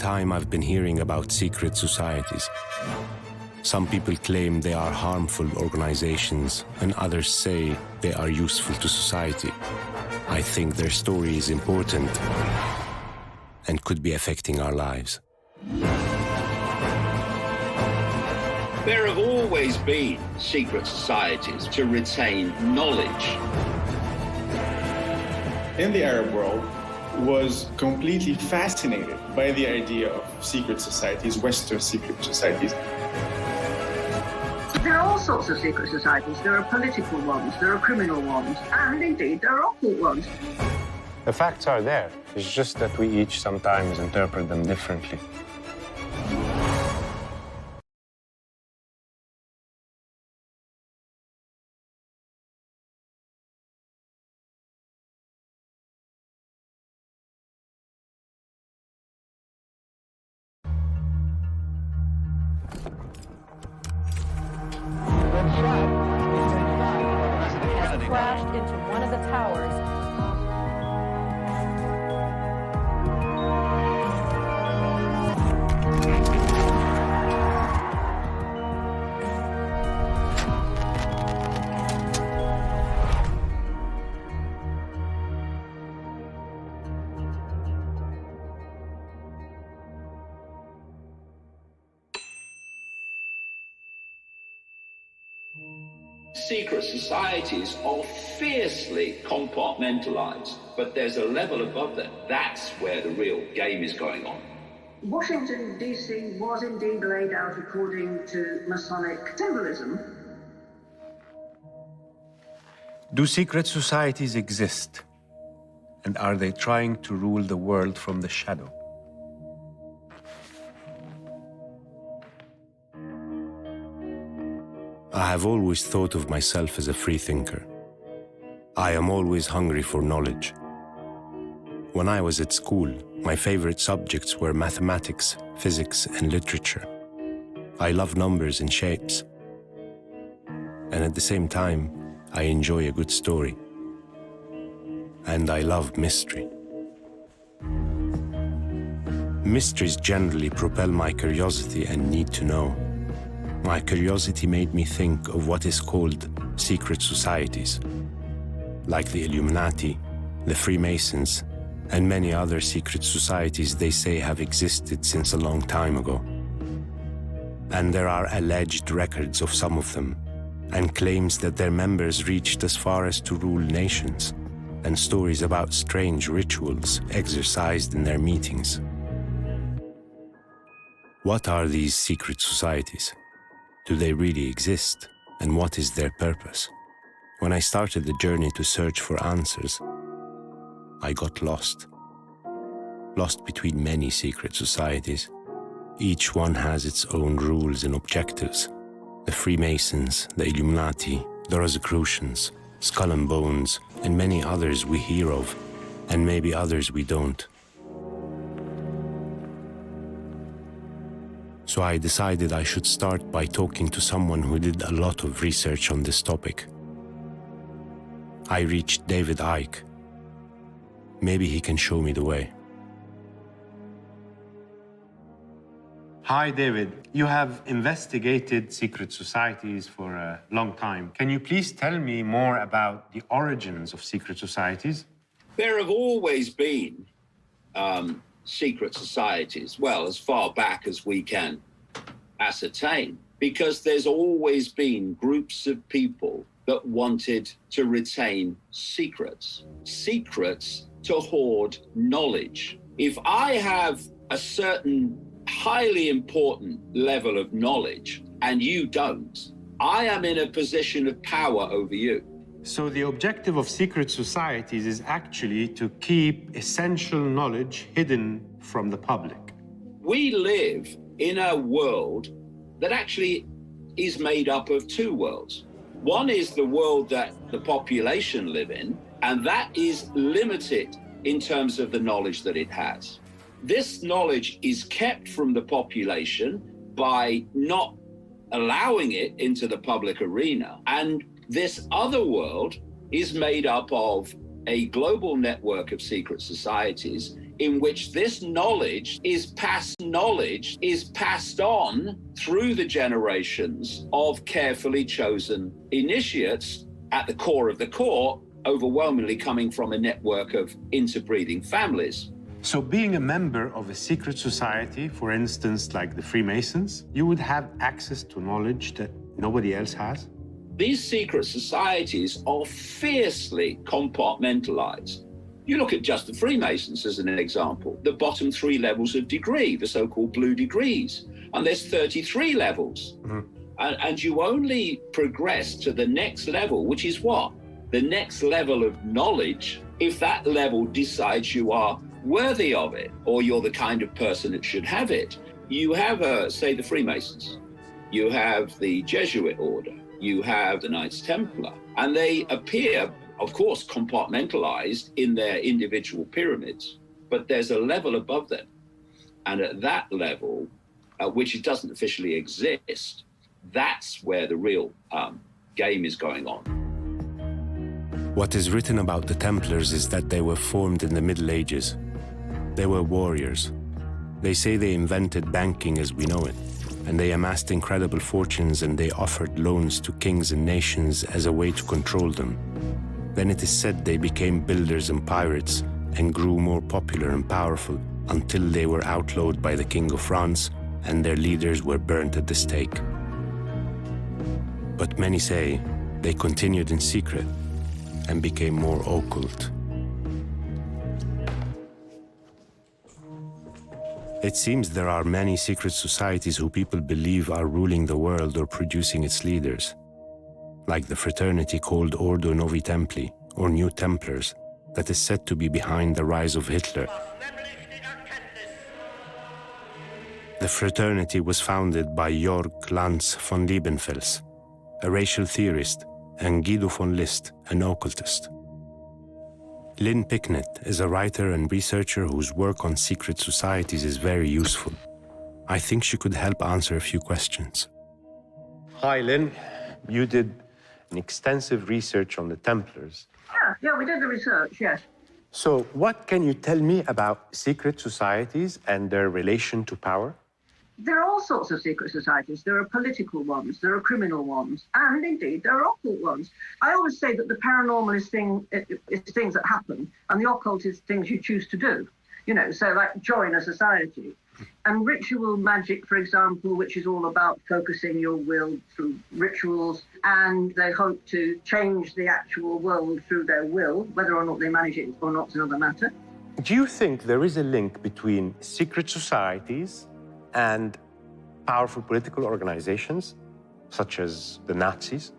time I've been hearing about secret societies. Some people claim they are harmful organizations, and others say they are useful to society. I think their story is important and could be affecting our lives. There have always been secret societies to retain knowledge. In the Arab world, was completely fascinated by the idea of secret societies, Western secret societies. There are all sorts of secret societies. There are political ones, there are criminal ones, and indeed there are occult ones. The facts are there. It's just that we each sometimes interpret them differently. Crashed into one of the towers. Secret societies are fiercely compartmentalized, but there's a level above that. That's where the real game is going on. Washington, D.C. was indeed laid out according to Masonic symbolism. Do secret societies exist? And are they trying to rule the world from the shadow? I have always thought of myself as a free thinker. I am always hungry for knowledge. When I was at school, my favorite subjects were mathematics, physics, and literature. I love numbers and shapes. And at the same time, I enjoy a good story. And I love mystery. Mysteries generally propel my curiosity and need to know. My curiosity made me think of what is called secret societies, like the Illuminati, the Freemasons, and many other secret societies they say have existed since a long time ago. And there are alleged records of some of them, and claims that their members reached as far as to rule nations, and stories about strange rituals exercised in their meetings. What are these secret societies? Do they really exist? And what is their purpose? When I started the journey to search for answers, I got lost. Lost between many secret societies. Each one has its own rules and objectives. The Freemasons, the Illuminati, the Rosicrucians, Skull and Bones, and many others we hear of, and maybe others we don't. So I decided I should start by talking to someone who did a lot of research on this topic. I reached David Icke. Maybe he can show me the way. Hi, David. You have investigated secret societies for a long time. Can you please tell me more about the origins of secret societies? There have always been secret societies, well, as far back as we can ascertain, because there's always been groups of people that wanted to retain secrets, secrets to hoard knowledge. If I have a certain highly important level of knowledge and you don't, I am in a position of power over you. So the objective of secret societies is actually to keep essential knowledge hidden from the public. We live in a world that actually is made up of two worlds. One is the world that the population live in, and that is limited in terms of the knowledge that it has. This knowledge is kept from the population by not allowing it into the public arena. And this other world is made up of a global network of secret societies in which this knowledge is passed on through the generations of carefully chosen initiates at the core of the core, overwhelmingly coming from a network of interbreeding families. So being a member of a secret society, for instance, like the Freemasons, you would have access to knowledge that nobody else has? These secret societies are fiercely compartmentalized. You look at just the Freemasons as an example, the bottom 3 levels of degree, the so-called blue degrees, and there's 33 levels. And you only progress to the next level, which is what? The next level of knowledge, if that level decides you are worthy of it, or you're the kind of person that should have it. You have, say, the Freemasons, you have the Jesuit order, you have the Knights Templar, and they appear, of course, compartmentalized in their individual pyramids, but there's a level above them. And at that level, which it doesn't officially exist, that's where the real game is going on. What is written about the Templars is that they were formed in the Middle Ages. They were warriors. They say they invented banking as we know it, and they amassed incredible fortunes, and they offered loans to kings and nations as a way to control them. Then it is said they became builders and pirates and grew more popular and powerful until they were outlawed by the King of France and their leaders were burnt at the stake. But many say they continued in secret and became more occult. It seems there are many secret societies who people believe are ruling the world or producing its leaders, like the fraternity called Ordo Novi Templi, or New Templars, that is said to be behind the rise of Hitler. The fraternity was founded by Jörg Lanz von Liebenfels, a racial theorist, and Guido von List, an occultist. Lynn Picknett is a writer and researcher whose work on secret societies is very useful. I think she could help answer a few questions. Hi, Lynn. You did an extensive research on the Templars. Yeah, we did the research, yes. So what can you tell me about secret societies and their relation to power? There are all sorts of secret societies. There are political ones, there are criminal ones, and indeed there are occult ones. I always say that the paranormal is things that happen, and the occult is things you choose to do. You know, so like join a society. And ritual magic, for example, which is all about focusing your will through rituals, and they hope to change the actual world through their will. Whether or not they manage it or not is another matter. Do you think there is a link between secret societies and powerful political organizations, such as the Nazis?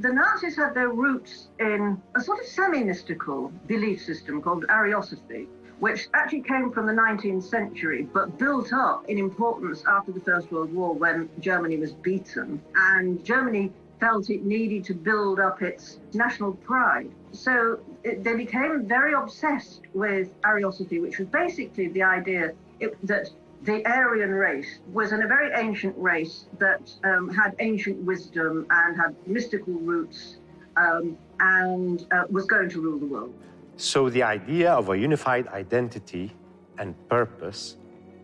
The Nazis had their roots in a sort of semi-mystical belief system called Ariosophy, which actually came from the 19th century, but built up in importance after the First World War when Germany was beaten. And Germany felt it needed to build up its national pride. So they became very obsessed with Ariosophy, which was basically the idea that the Aryan race was a very ancient race that had ancient wisdom and had mystical roots and was going to rule the world. So the idea of a unified identity and purpose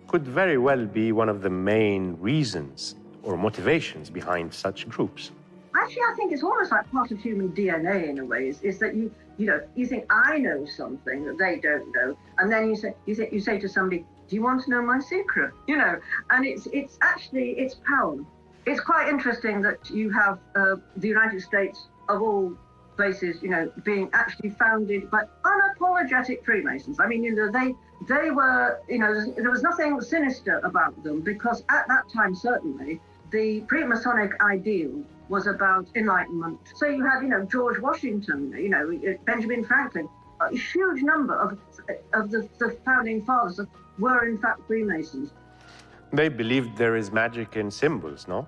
could very well be one of the main reasons or motivations behind such groups. Actually, I think it's almost like part of human DNA in a way, is that you think I know something that they don't know, and then you say to somebody, do you want to know my secret? You know, and it's actually power. It's quite interesting that you have the United States, of all places, being actually founded by unapologetic Freemasons. I mean, they were, there was nothing sinister about them, because at that time, certainly, the pre-Masonic ideal was about enlightenment. So you had, George Washington, Benjamin Franklin, a huge number of the founding fathers were in fact Freemasons. They believed there is magic in symbols, no?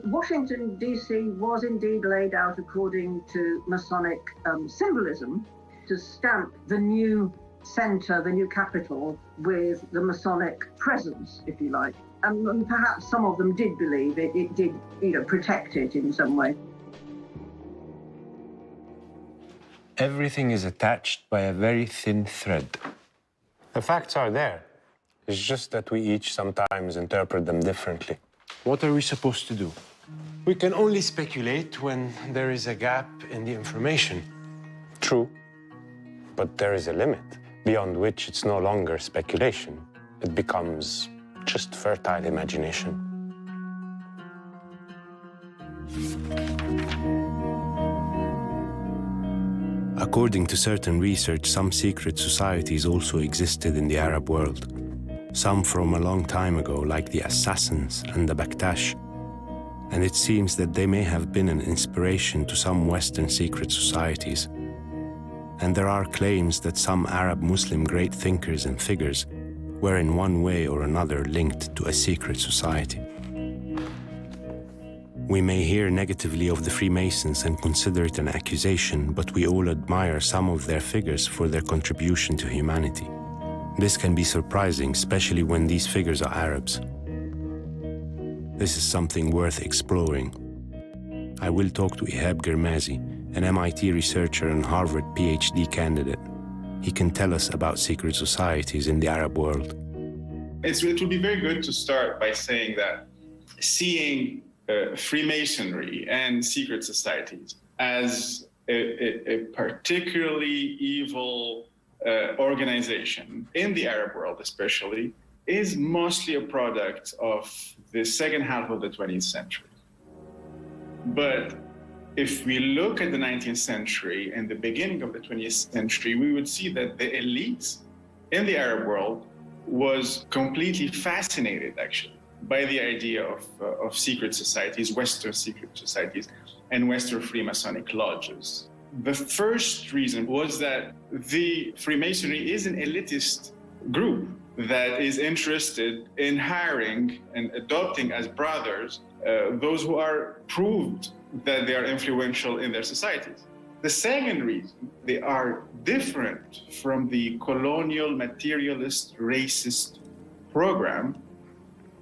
Washington, D.C. was indeed laid out according to Masonic symbolism to stamp the new center, the new capital, with the Masonic presence, if you like. And perhaps some of them did believe it did, protect it in some way. Everything is attached by a very thin thread. The facts are there. It's just that we each sometimes interpret them differently. What are we supposed to do? We can only speculate when there is a gap in the information. True, but there is a limit, beyond which it's no longer speculation. It becomes just fertile imagination. According to certain research, some secret societies also existed in the Arab world. Some from a long time ago, like the Assassins and the Baktash. And it seems that they may have been an inspiration to some Western secret societies. And there are claims that some Arab Muslim great thinkers and figures were in one way or another linked to a secret society. We may hear negatively of the Freemasons and consider it an accusation, but we all admire some of their figures for their contribution to humanity. This can be surprising, especially when these figures are Arabs. This is something worth exploring. I will talk to Ihab Girmazi, an MIT researcher and Harvard PhD candidate. He can tell us about secret societies in the Arab world. It would be very good to start by saying that seeing Freemasonry and secret societies as a particularly evil organization in the Arab world especially is mostly a product of the second half of the 20th century. But if we look at the 19th century and the beginning of the 20th century, we would see that the elite in the Arab world was completely fascinated, actually, by the idea of secret societies, Western secret societies, and Western Freemasonic lodges. The first reason was that the Freemasonry is an elitist group that is interested in hiring and adopting as brothers those who are proved that they are influential in their societies. The second reason, they are different from the colonial, materialist, racist program,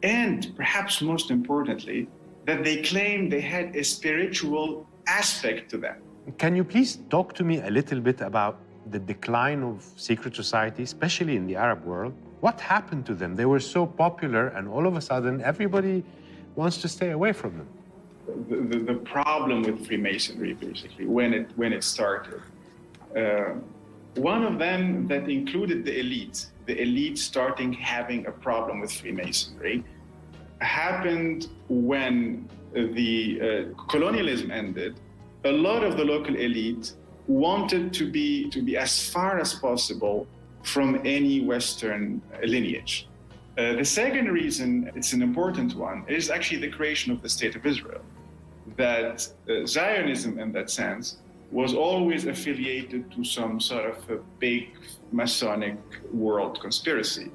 and perhaps most importantly, that they claim they had a spiritual aspect to them. Can you please talk to me a little bit about the decline of secret societies, especially in the Arab world? What happened to them? They were so popular, and all of a sudden, everybody wants to stay away from them. The problem with Freemasonry, basically, when it started, one of them that included the elite starting having a problem with Freemasonry, happened when the colonialism ended. A lot of the local elite wanted to be as far as possible from any Western lineage. The second reason, it's an important one, is actually the creation of the State of Israel. That Zionism, in that sense, was always affiliated to some sort of a big Masonic world conspiracy.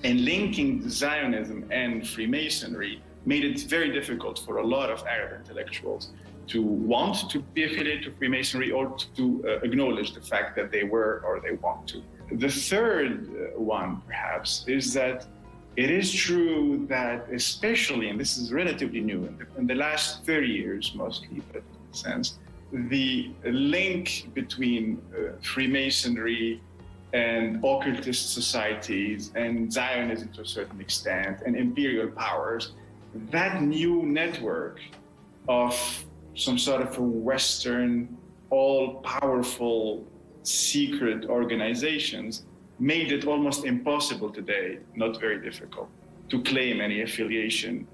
And linking Zionism and Freemasonry made it very difficult for a lot of Arab intellectuals to want to be affiliated to Freemasonry or to acknowledge the fact that they were or they want to. The third one, perhaps, is that it is true that, especially, and this is relatively new, in the last 30 years mostly, but in a sense, the link between Freemasonry and occultist societies and Zionism to a certain extent and imperial powers, that new network of some sort of a Western, all-powerful secret organizations made it almost impossible today, not very difficult, to claim any affiliation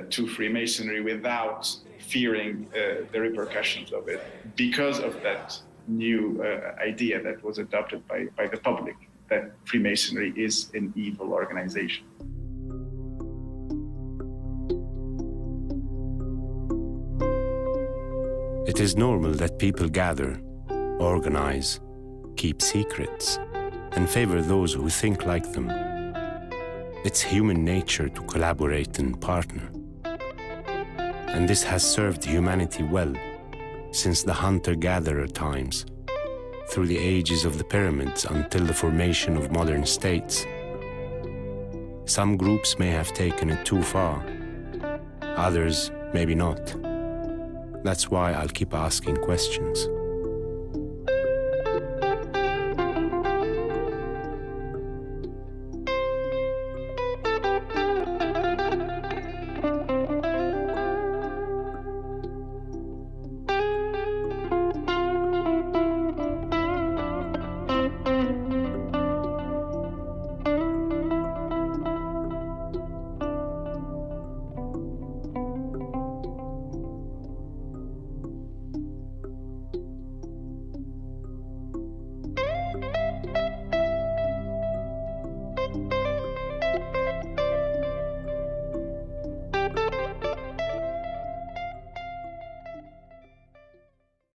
to Freemasonry without fearing the repercussions of it because of that new idea that was adopted by the public, that Freemasonry is an evil organization. It is normal that people gather, organize, keep secrets, and favor those who think like them. It's human nature to collaborate and partner. And this has served humanity well since the hunter-gatherer times, through the ages of the pyramids until the formation of modern states. Some groups may have taken it too far, others maybe not. That's why I'll keep asking questions.